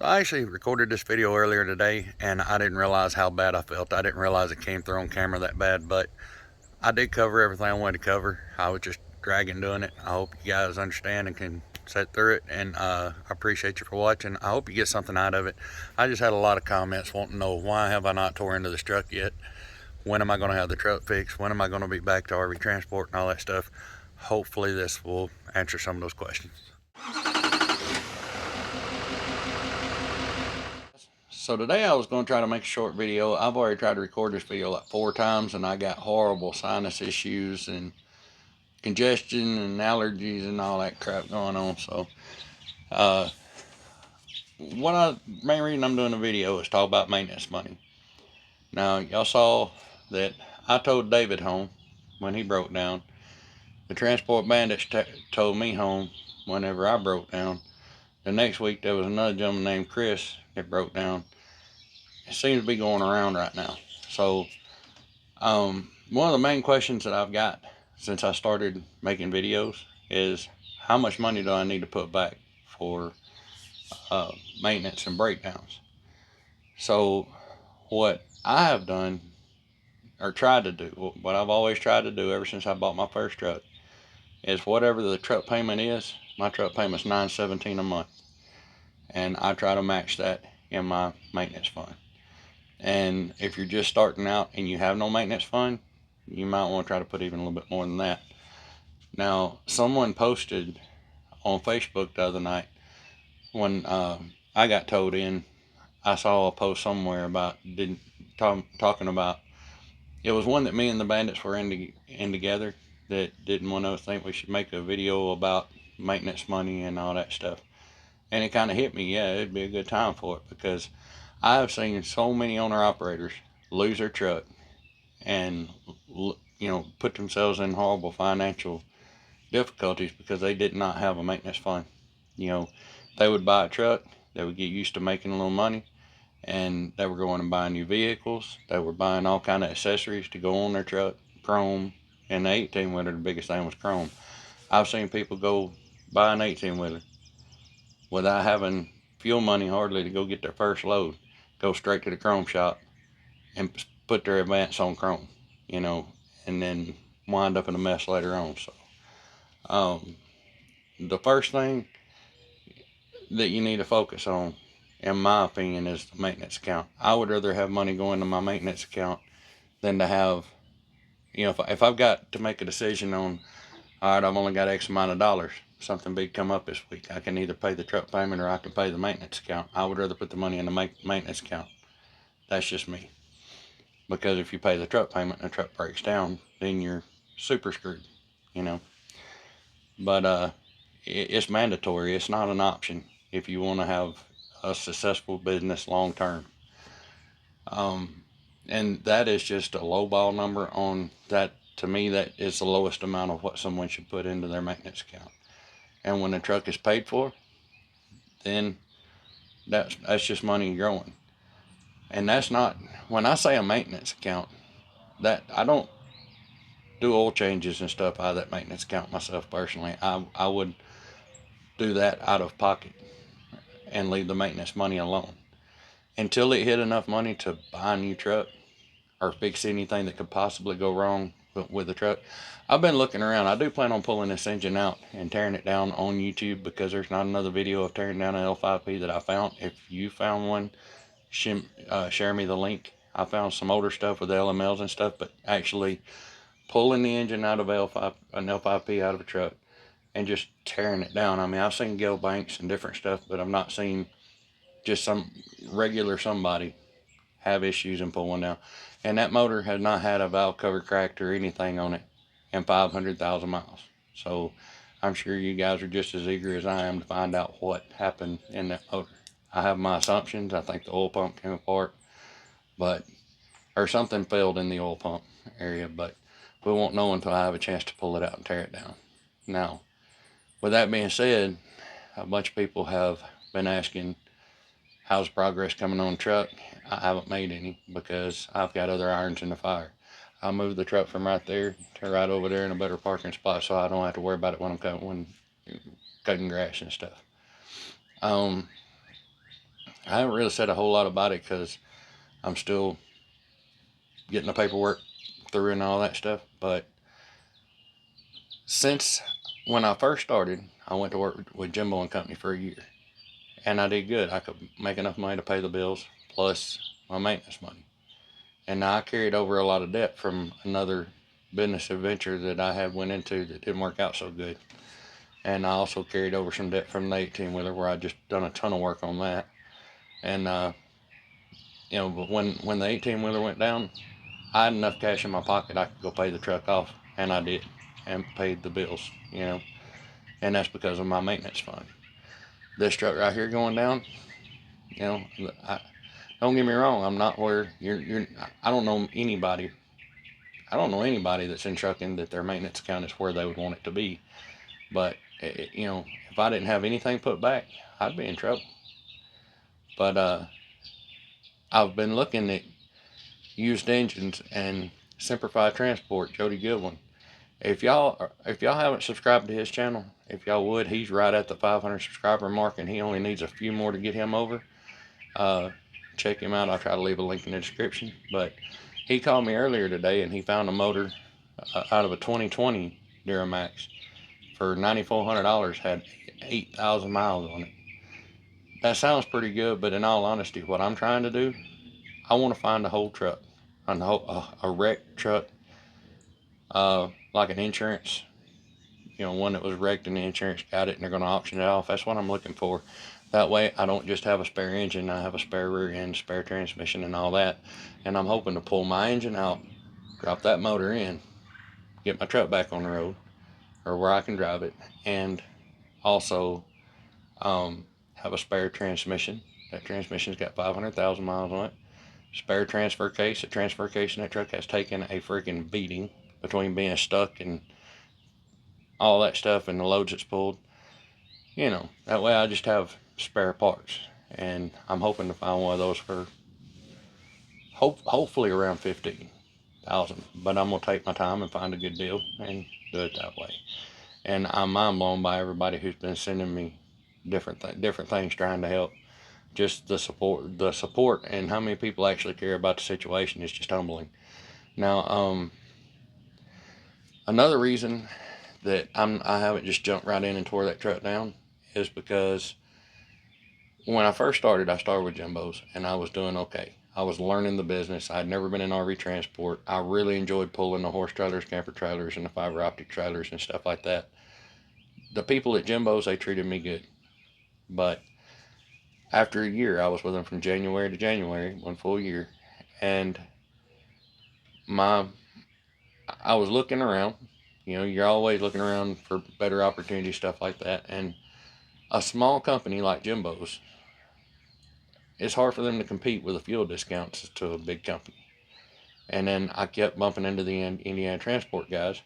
So I actually recorded this video earlier today and I didn't realize how bad I felt. I didn't realize it came through on camera that bad, but I did cover everything I wanted to cover. I was just dragging doing it. I hope you guys understand and can sit through it, and I appreciate you for watching. I hope you get something out of it. I just had a lot of comments wanting to know, why have I not tore into this truck yet? When am I going to have the truck fixed? When am I going to be back to RV Transport and all that stuff? Hopefully this will answer some of those questions. So today I was going to try to make a short video. I've already tried to record this video like 4 times and I got horrible sinus issues and congestion and allergies and all that crap going on. So main reason I'm doing the video is talk about maintenance money. Now y'all saw that I towed David home when he broke down. The transport bandits towed me home whenever I broke down. The next week there was another gentleman named Chris that broke down. It seems to be going around right now. So one of the main questions that I've got since I started making videos is, how much money do I need to put back for maintenance and breakdowns? So what I have done, or tried to do, what I've always tried to do ever since I bought my first truck, is whatever the truck payment is, my truck payment's $917 a month, and I try to match that in my maintenance fund. And if you're just starting out and you have no maintenance fund, you might want to try to put even a little bit more than that. Now, someone posted on Facebook the other night when I got towed in. I saw a post somewhere about talking about, it was one that me and the Bandits were in together, that didn't want to think we should make a video about maintenance money and all that stuff. And it kind of hit me, yeah, it'd be a good time for it, because I've seen so many owner-operators lose their truck and, put themselves in horrible financial difficulties because they did not have a maintenance fund. They would buy a truck, they would get used to making a little money, and they were going and buying new vehicles. They were buying all kind of accessories to go on their truck, chrome, and the 18-wheeler, the biggest thing was chrome. I've seen people go buy an 18-wheeler without having fuel money hardly to go get their first load, go straight to the chrome shop and put their advance on chrome, and then wind up in a mess later on. So the first thing that you need to focus on, in my opinion, is the maintenance account. I would rather have money go into my maintenance account than to have, if I've got to make a decision on, all right, I've only got X amount of dollars, something big come up this week, I can either pay the truck payment or I can pay the maintenance account. I would rather put the money in the maintenance account. That's just me. Because if you pay the truck payment and the truck breaks down, then you're super screwed, But it's mandatory. It's not an option if you want to have a successful business long term. And that is just a lowball number on that. To me, that is the lowest amount of what someone should put into their maintenance account. And when the truck is paid for, then that's just money growing. And that's not, when I say a maintenance account, that I don't do oil changes and stuff out of that maintenance account myself personally. I would do that out of pocket and leave the maintenance money alone until it hit enough money to buy a new truck or fix anything that could possibly go wrong with the truck. I've been looking around. I do plan on pulling this engine out and tearing it down on YouTube, because there's not another video of tearing down an L5P that I found. If you found one, share me the link. I found some older stuff with LMLs and stuff, but actually pulling the engine out of an L5P out of a truck and just tearing it down. I mean, I've seen Gale Banks and different stuff, but I've not seen just some regular somebody have issues and pull one down. And that motor has not had a valve cover cracked or anything on it in 500,000 miles. So I'm sure you guys are just as eager as I am to find out what happened in that motor. I have my assumptions. I think the oil pump came apart, or something failed in the oil pump area, but we won't know until I have a chance to pull it out and tear it down. Now, with that being said, a bunch of people have been asking, how's progress coming on the truck? I haven't made any because I've got other irons in the fire. I moved the truck from right there to right over there in a better parking spot, so I don't have to worry about it when I'm cutting grass and stuff. I haven't really said a whole lot about it because I'm still getting the paperwork through and all that stuff. But since when I first started, I went to work with Jimbo and Company for a year, and I did good. I could make enough money to pay the bills plus my maintenance money. And now I carried over a lot of debt from another business adventure that I had went into that didn't work out so good. And I also carried over some debt from the 18 wheeler where I just done a ton of work on that. And but when the 18 wheeler went down, I had enough cash in my pocket I could go pay the truck off, and I did, and paid the bills. And that's because of my maintenance fund. This truck right here going down, you know, I, don't get me wrong, I'm not where you're. I don't know anybody. I don't know anybody that's in trucking that their maintenance account is where they would want it to be. But if I didn't have anything put back, I'd be in trouble. But I've been looking at used engines and Semper Fi Transport, Jody Goodwin. If y'all haven't subscribed to his channel, if y'all would, he's right at the 500 subscriber mark, and he only needs a few more to get him over. Check him out. I'll try to leave a link in the description. But he called me earlier today, and he found a motor out of a 2020 Duramax for $9,400, had 8,000 miles on it. That sounds pretty good, but in all honesty, what I'm trying to do, I want to find a whole truck, a wrecked truck, like an insurance, one that was wrecked and the insurance got it and they're going to auction it off. That's what I'm looking for. That way I don't just have a spare engine, I have a spare rear end, spare transmission and all that. And I'm hoping to pull my engine out, drop that motor in, get my truck back on the road or where I can drive it, and also have a spare transmission. That transmission's got 500,000 miles on it. Spare transfer case. The transfer case in that truck has taken a freaking beating between being stuck and all that stuff and the loads it's pulled. That way I just have spare parts. And I'm hoping to find one of those for hopefully around 15,000. But I'm going to take my time and find a good deal and do it that way. And I'm mind blown by everybody who's been sending me different things trying to help. Just the support and how many people actually care about the situation is just humbling. Now, another reason that I haven't just jumped right in and tore that truck down is because when I first started, I started with Jimbo's and I was doing okay. I was learning the business. I'd never been in RV transport. I really enjoyed pulling the horse trailers, camper trailers, and the fiber optic trailers and stuff like that. The people at Jimbo's, they treated me good. But after a year, I was with them from January to January, 1 full year, and I was looking around. You're always looking around for better opportunities, stuff like that. And a small company like Jimbo's, it's hard for them to compete with the fuel discounts to a big company. And then I kept bumping into the Indiana transport guys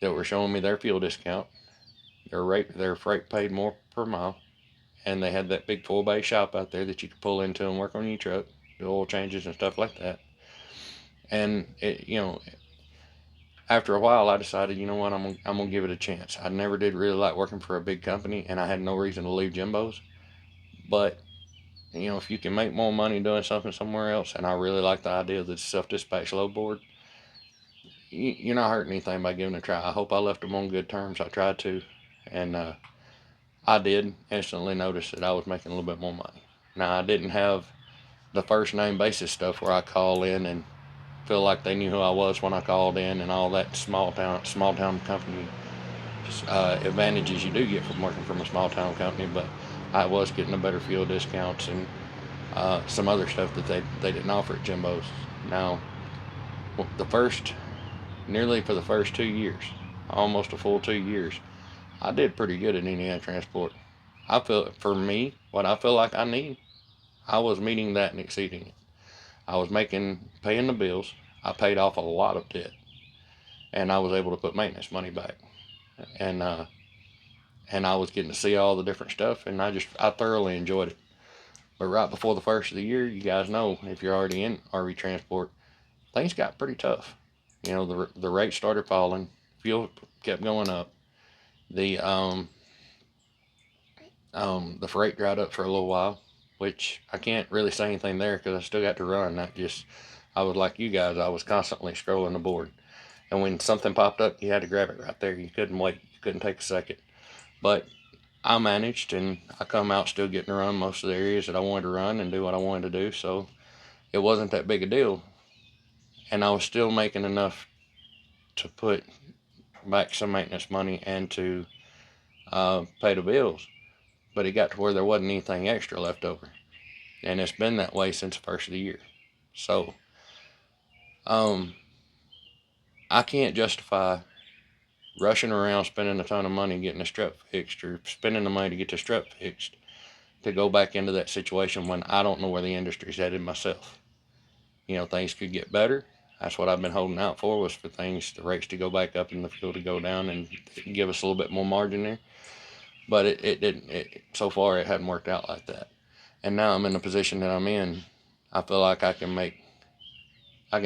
that were showing me their fuel discount. Their freight paid more per mile, and they had that big full bay shop out there that you could pull into and work on your truck, do oil changes and stuff like that. And after a while, I decided, you know what, I'm gonna give it a chance. I never did really like working for a big company, and I had no reason to leave Jimbo's. But if you can make more money doing something somewhere else, and I really like the idea of the self-dispatch load board, you're not hurting anything by giving it a try. I hope I left them on good terms. I tried to, and I did instantly notice that I was making a little bit more money. Now, I didn't have the first name basis stuff where I call in and feel like they knew who I was when I called in and all that small town company advantages you do get from working from a small town company. But I was getting a better fuel discounts and some other stuff that they didn't offer at Jimbo's. Now, nearly for the first 2 years, almost a full 2 years, I did pretty good at Indiana Transport. I feel, for me, what I feel like I need, I was meeting that and exceeding it. I was paying the bills. I paid off a lot of debt, and I was able to put maintenance money back. And I was getting to see all the different stuff, and I thoroughly enjoyed it. But right before the first of the year, you guys know, if you're already in RV transport, things got pretty tough. The rates started falling, fuel kept going up, the freight dried up for a little while, which I can't really say anything there because I still got to run. I was like you guys, I was constantly scrolling the board. And when something popped up, you had to grab it right there. You couldn't wait. You couldn't take a second. But I managed, and I come out still getting to run most of the areas that I wanted to run and do what I wanted to do. So it wasn't that big a deal. And I was still making enough to put back some maintenance money and to pay the bills. But it got to where there wasn't anything extra left over. And it's been that way since the first of the year. So I can't justify rushing around spending a ton of money getting the strut fixed, or spending the money to get the strut fixed, to go back into that situation when I don't know where the industry's headed myself. Things could get better. That's what I've been holding out for, was for the rates to go back up and the fuel to go down and give us a little bit more margin there. But it didn't. So far, it hadn't worked out like that. And now I'm in the position that I'm in. I feel like I can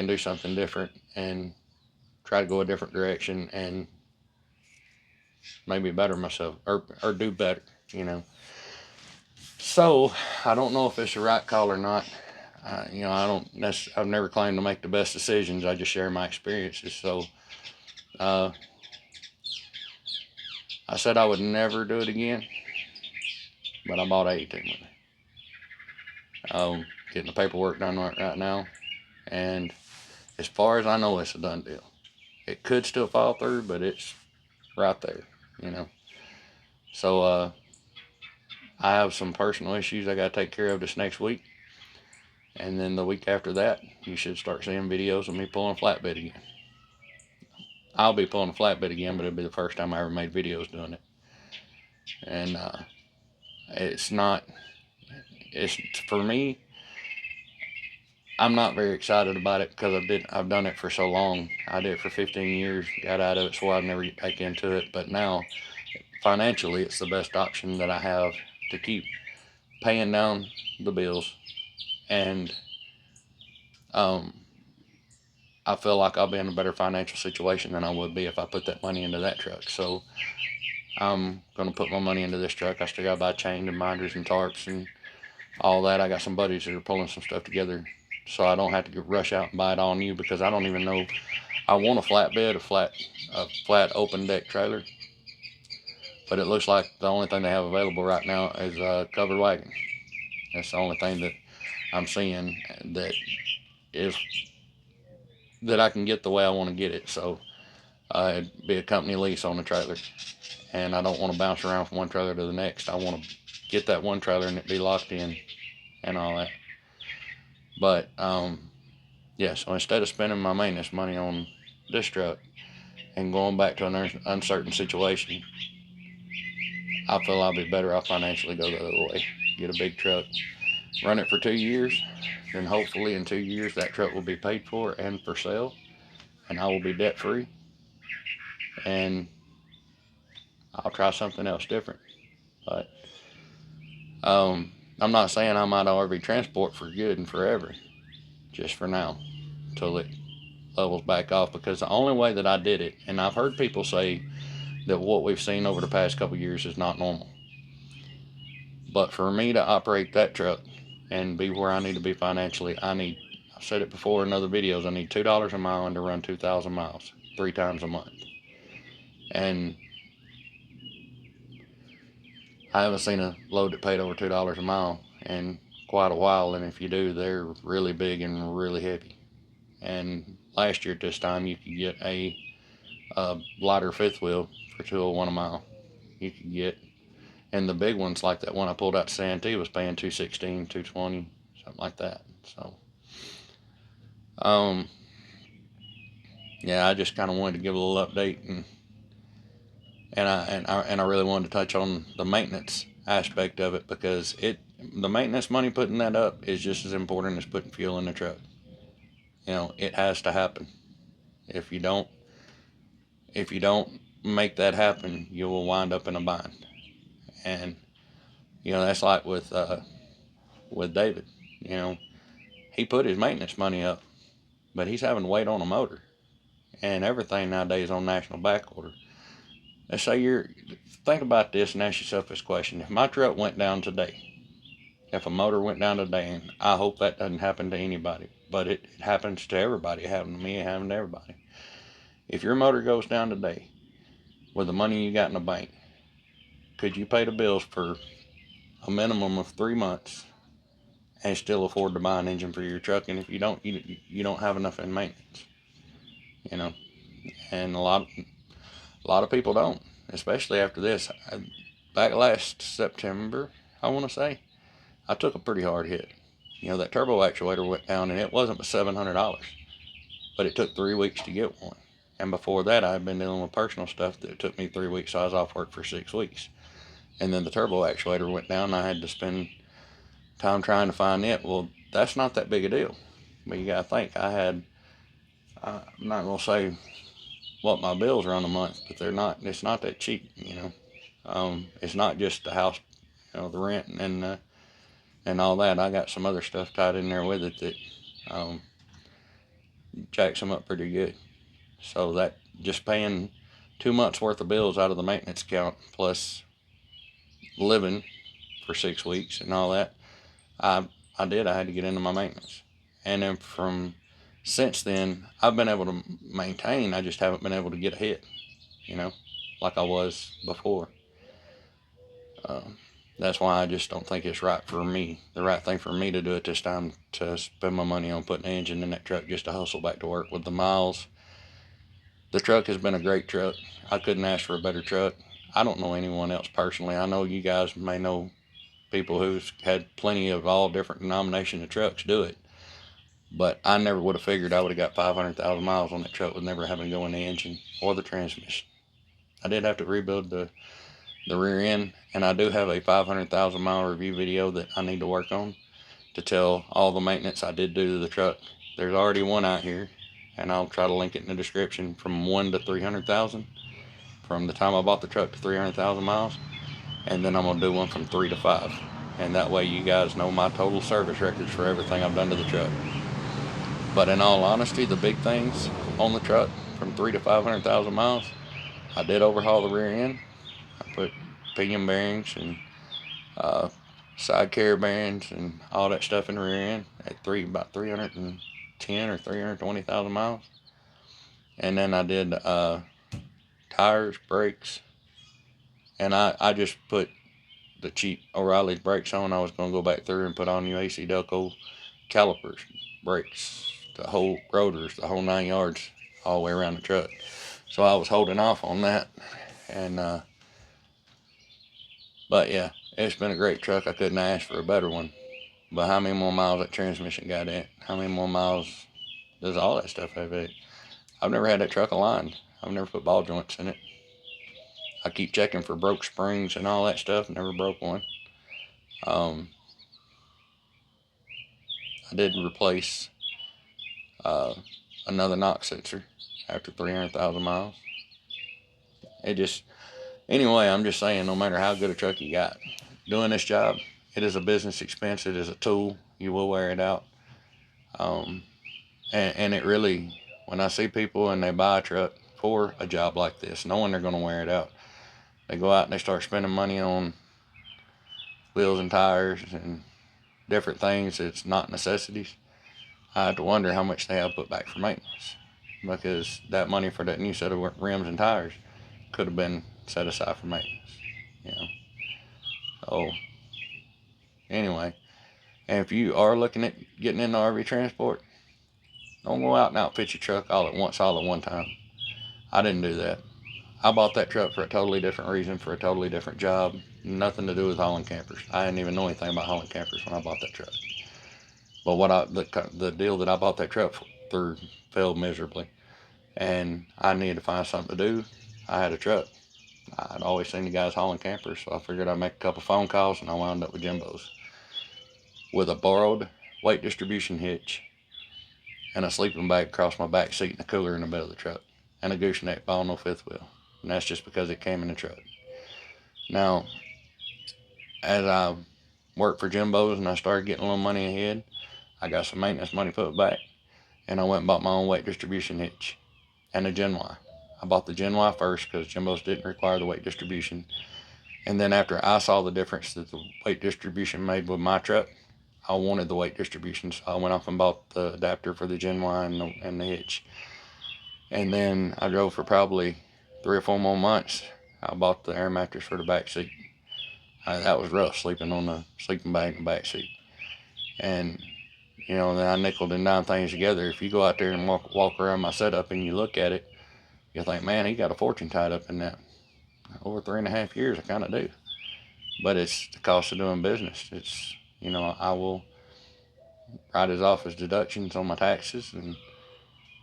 do something different and try to go a different direction and maybe better myself, or do better. So I don't know if it's the right call or not. I've never claimed to make the best decisions. I just share my experiences. So I said I would never do it again, but I bought 18 with it. Getting the paperwork done right now, and as far as I know, it's a done deal. It could still fall through, but it's right there. So I have some personal issues I got to take care of this next week. And then the week after that, you should start seeing videos of me pulling a flatbed again. I'll be pulling a flatbed again, but it'll be the first time I ever made videos doing it. And it's for me, I'm not very excited about it because I've done it for so long. I did it for 15 years, got out of it, swore I'd never get back into it. But now, financially, it's the best option that I have to keep paying down the bills. And I feel like I'll be in a better financial situation than I would be if I put that money into that truck. So I'm going to put my money into this truck. I still got to buy chain and binders and tarps and all that. I got some buddies that are pulling some stuff together, so I don't have to rush out and buy it all new, because I don't even know. I want a flatbed, a flat open deck trailer, but it looks like the only thing they have available right now is a covered wagon. That's the only thing that I'm seeing that I can get the way I want to get it. So it'd be a company lease on the trailer, and I don't want to bounce around from one trailer to the next. I want to get that one trailer and it be locked in and all that. But yeah, so instead of spending my maintenance money on this truck and going back to an uncertain situation, I feel I'll be better off financially go the other way. Get a big truck, run it for 2 years, then hopefully in 2 years that truck will be paid for and for sale, and I will be debt free, and I'll try something else different. But I'm not saying I'm out of RV transport for good and forever, just for now, until it levels back off. Because the only way that I did it, and I've heard people say that what we've seen over the past couple years is not normal, but for me to operate that truck and be where I need to be financially, I've said it before in other videos, I need $2 a mile and to run 2,000 miles 3 times a month. And I haven't seen a load that paid over $2 a mile in quite a while, and if you do, they're really big and really heavy. And last year at this time, you could get a lighter fifth wheel for $201 a mile. You could get, and the big ones like that one I pulled out to Santee was paying $216, $220, something like that. So, yeah, I just kind of wanted to give a little update, and I really wanted to touch on the maintenance aspect of it, because the maintenance money, putting that up, is just as important as putting fuel in the truck. It has to happen. If you don't make that happen, you will wind up in a bind. And that's like with David. He put his maintenance money up, but he's having to wait on a motor, and everything nowadays on national back order. Let's say think about this and ask yourself this question: if my truck went down today, if a motor went down today, and I hope that doesn't happen to anybody, but it happens to everybody. It happened to me, it happened to everybody. If your motor goes down today with the money you got in the bank, could you pay the bills for a minimum of 3 months and still afford to buy an engine for your truck? And if you don't, you don't have enough in maintenance, you know. And a lot of people don't, especially after this. Back last September, I want to say, I took a pretty hard hit. You know, that turbo actuator went down, and it wasn't but $700, but it took 3 weeks to get one. And before that, I had been dealing with personal stuff that took me 3 weeks, so I was off work for 6 weeks. And then the turbo actuator went down, and I had to spend time trying to find it. Well, that's not that big a deal. But you gotta think, I'm not gonna say what my bills are on a month, but it's not that cheap, you know. It's not just the house, you know, the rent and all that. I got some other stuff tied in there with it that jacks them up pretty good. So that just paying 2 months worth of bills out of the maintenance account plus living for 6 weeks and all that, I had to get into my maintenance. And then since then, I've been able to maintain. I just haven't been able to get a hit, you know, like I was before. That's why I just don't think it's right for me. The right thing for me to do at this time, to spend my money on putting an engine in that truck just to hustle back to work with the miles. The truck has been a great truck. I couldn't ask for a better truck. I don't know anyone else personally. I know you guys may know people who's had plenty of all different denominations of trucks do it. But I never would have figured I would have got 500,000 miles on that truck with never having to go in the engine or the transmission. I did have to rebuild the rear end, and I do have a 500,000 mile review video that I need to work on to tell all the maintenance I did do to the truck. There's already one out here, and I'll try to link it in the description, from 1 to 300,000, from the time I bought the truck to 300,000 miles, and then I'm going to do one from 3 to 5, and that way you guys know my total service records for everything I've done to the truck. But in all honesty, the big things on the truck from 3 to 500,000 miles, I did overhaul the rear end. I put pinion bearings and side carrier bearings and all that stuff in the rear end at about 310 or 320,000 miles. And then I did tires, brakes, and I just put the cheap O'Reilly's brakes on. I was going to go back through and put on new AC Delco calipers, brakes, the whole rotors, the whole 9 yards, all the way around the truck. So I was holding off on that. And but yeah, it's been a great truck. I couldn't ask for a better one. But how many more miles that transmission got in it? How many more miles does all that stuff have in it? I've never had that truck aligned. I've never put ball joints in it. I keep checking for broke springs and all that stuff. Never broke one. I did replace another knock sensor after 300,000 miles. Anyway, I'm just saying, no matter how good a truck you got, doing this job, it is a business expense. It is a tool. You will wear it out. And it really, when I see people and they buy a truck for a job like this, knowing they're going to wear it out, they go out and they start spending money on wheels and tires and different things that's not necessities. I have to wonder how much they have put back for maintenance, because that money for that new set of rims and tires could have been set aside for maintenance, you know. So anyway, and if you are looking at getting into RV transport, don't go out and outfit your truck all at once, all at one time. I didn't do that. I bought that truck for a totally different reason, for a totally different job. Nothing to do with hauling campers. I didn't even know anything about hauling campers when I bought that truck. But the deal that I bought that truck through failed miserably, and I needed to find something to do. I had a truck. I'd always seen the guys hauling campers, so I figured I'd make a couple phone calls, and I wound up with Jimbo's, with a borrowed weight distribution hitch and a sleeping bag across my back seat and a cooler in the middle of the truck, and a gooseneck ball, no fifth wheel. And that's just because it came in the truck. Now, as I worked for Jimbo's and I started getting a little money ahead, I got some maintenance money put back, and I went and bought my own weight distribution hitch and a Gen Y. I bought the Gen Y first because Jimbo's didn't require the weight distribution. And then after I saw the difference that the weight distribution made with my truck, I wanted the weight distribution, so I went off and bought the adapter for the Gen Y and the hitch. And then I drove for probably 3 or 4 more months. I bought the air mattress for the back seat. That was rough, sleeping on the sleeping bag in the back seat. And you know, then I nickled and dimed things together. If you go out there and walk around my setup and you look at it, you'll think, man, he got a fortune tied up in that. Over 3.5 years, I kind of do. But it's the cost of doing business. It's, you know, I will write it off as deductions on my taxes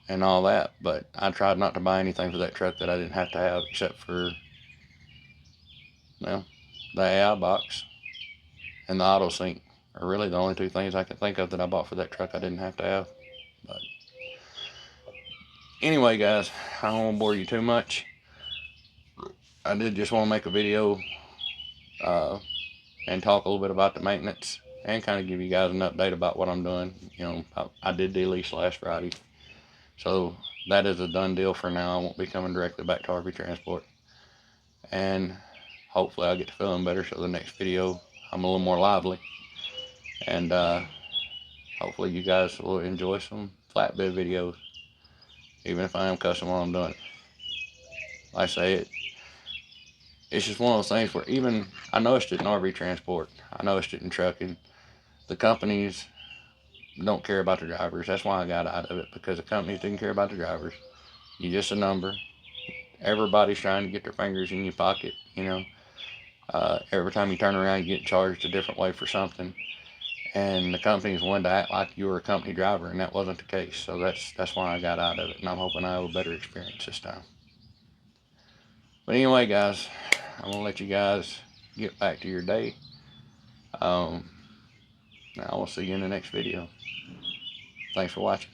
and all that. But I tried not to buy anything for that truck that I didn't have to have, except for, well, the AI box and the auto sync are really the only 2 things I can think of that I bought for that truck I didn't have to have. But anyway, guys, I don't want to bore you too much. I did just want to make a video and talk a little bit about the maintenance and kind of give you guys an update about what I'm doing. You know, I did de-lease last Friday, so that is a done deal for now. I won't be coming directly back to RV Transport, and hopefully I'll get to feeling better, so the next video I'm a little more lively, and hopefully you guys will enjoy some flatbed videos, even if I am cussing while I'm doing it. Like I say, it's just one of those things where even I noticed it in RV Transport, I noticed it in trucking. The companies don't care about the drivers. That's why I got out of it, because the companies didn't care about the drivers. You're just a number. Everybody's trying to get their fingers in your pocket, you know. Every time you turn around, you get charged a different way for something. And the companies wanted to act like you were a company driver, and that wasn't the case. So that's why I got out of it, and I'm hoping I have a better experience this time. But anyway, guys, I'm going to let you guys get back to your day. I will see you in the next video. Thanks for watching.